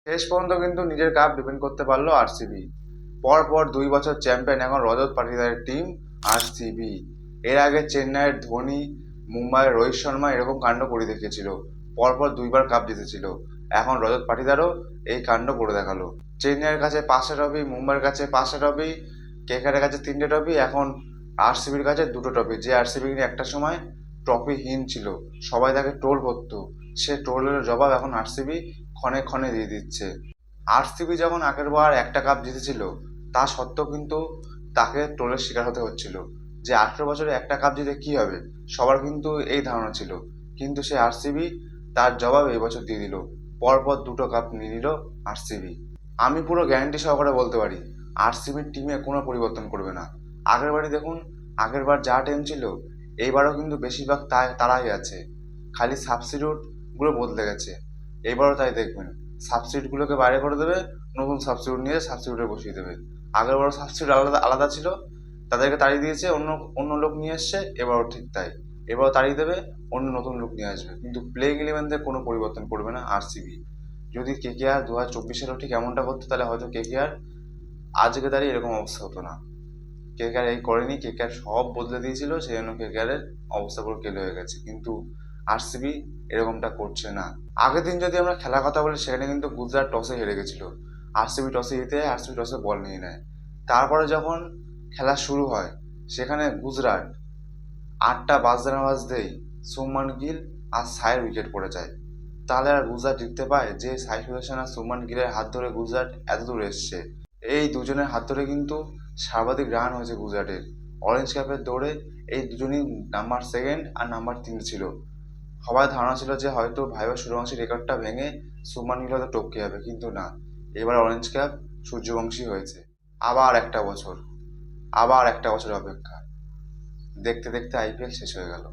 শেষ পর্যন্ত কিন্তু নিজের কাপ ডিফেন্ড করতে পারলো আরসিবি। পর 2 বছর চ্যাম্পিয়ন এখন রজত পাটিদারের টিম আরসিবি। এর আগে চেন্নাইয়ের ধোনি, মুম্বাইয়ের রোহিত শর্মা এরকম কাণ্ড করে দেখিয়েছিল, পরপর 2বার কাপ জিতেছিল। এখন রজত পাটিদারও এই কাণ্ড করে দেখালো। চেন্নাইয়ের কাছে 5টা ট্রফি, মুম্বাইয়ের কাছে 5টা ট্রফি, কেকেআরের কাছে 3টে ট্রফি, এখন আরসিবির কাছে 2টো ট্রফি। যে আরসিবি কিন্তু একটা সময় ট্রফিহীন ছিল, সবাই তাকে ট্রোল করতো, সে ট্রোলের জবাব এখন আরসিবি ক্ষণে ক্ষণে দিয়ে দিচ্ছে। আরসিবি যখন আগের বার একটা কাপ জিতেছিল, তা সত্ত্বেও কিন্তু তাকে ট্রোলের শিকার হতে হচ্ছিল যে 18 বছরে একটা কাপ জিতে কি হবে, সবার কিন্তু এই ধারণা ছিল। কিন্তু সে আরসিবি তার জবাব এই বছর দিয়ে দিল, পরপর 2টো কাপ নিয়ে নিল আরসিবি। আমি পুরো গ্যারান্টি সহকারে বলতে পারি আরসিবির টিমে কোনো পরিবর্তন করবে না। আগের বারই দেখুন, আগের বার যা টিম ছিল এইবারও কিন্তু বেশিরভাগ তারাই আছে, খালি সাবস্টিটিউট গুলো বদলে গেছে। এবারও তাই দেখবেন, সাবস্টিটিউটগুলোকে বাইরে করে দেবে, নতুন সাবস্টিটিউট নিয়ে সাবস্টিটিউটে বসিয়ে দেবে। আগের বড় সাবস্টিটিউট আলাদা আলাদা ছিল, তাদেরকে তাড়িয়ে দিয়েছে, অন্য অন্য লোক নিয়ে এসছে। এবারও ঠিক তাই, এবারও তাড়িয়ে দেবে, অন্য নতুন লোক নিয়ে আসবে, কিন্তু প্লেইং ইলেভেনতে কোনো পরিবর্তন করবে না আরসিবি। যদি কেকেআর 2024-এরও ঠিক এমনটা করতো, তাহলে হয়তো কেকেআর আজকে দাঁড়িয়ে এরকম অবস্থা হতো না। কেকেআর এই করেনি, কেকেআর সব বদলে দিয়েছিল, সেই জন্য কেকেআরের অবস্থা পুরো কেলো হয়ে গেছে। কিন্তু আরসিবি এরকমটা করছে না। আগের দিন যদি আমরা খেলার কথা বলি, সেখানে কিন্তু গুজরাট টসে হেরে গেছিল, আরসিবি টসে জিতে যায়, আরসিবি টসে বল নিয়ে নেয়। তারপরে যখন খেলা শুরু হয়, সেখানে গুজরাট 8টা বাজতে না বাজতেই শুভমান গিল আর সাইয়ের উইকেট পড়ে যায়। তাহলে আর গুজরাট জিততে পায়? যে সাই সুদর্শন আর শুভমান গিলের হাত ধরে গুজরাট এত দূর এসছে, এই দুজনের হাত ধরে কিন্তু সর্বাধিক রান হয়েছে গুজরাটের। অরেঞ্জ ক্যাপের দৌড়ে এই দুজনই নাম্বার 2 আর নাম্বার 3 ছিল। সবার ধারণা ছিল যে হয়তো ভাইবা সূর্যবংশী রেকর্ডটা ভেঙে শুভমান গিল হয়তো টপকে যাবে, কিন্তু না, এবার অরেঞ্জ ক্যাপ সূর্যবংশী হয়েছে। আবার একটা বছর, আবার একটা বছর অপেক্ষা। দেখতে দেখতে আইপিএল শেষ হয়ে গেল।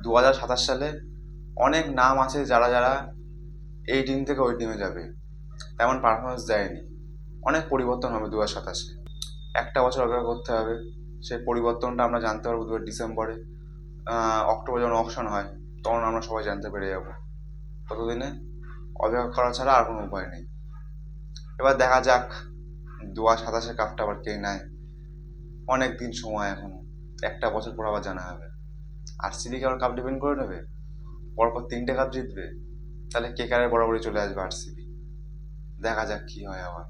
2027 সালে অনেক নাম আছে যারা যারা এই টিম থেকে ওই টিমে যাবে, তেমন পারফরমেন্স দেয়নি। অনেক পরিবর্তন হবে 2027-এ, একটা বছর অপেক্ষা করতে হবে। সেই পরিবর্তনটা আমরা জানতে পারবো ডিসেম্বরে, অক্টোবর যখন অকশন হয়, তখন আমরা সবাই জানতে পেরে যাবো। ততদিনে অপেক্ষা করা ছাড়া আর কোনো উপায় নেই। এবার দেখা যাক 2027-এর কাপটা আবার কে নেয়। অনেক দিন সময় এখনো, একটা বছর পর আবার জানা হবে। আরসিবি কে আবার কাপ ডিফেন্ড করে নেবে, পরপর 3টে কাপ জিতবে, তাহলে কেকেআরের বরাবরই চলে আসবে আরসিবি। দেখা যাক কি হয় আবার।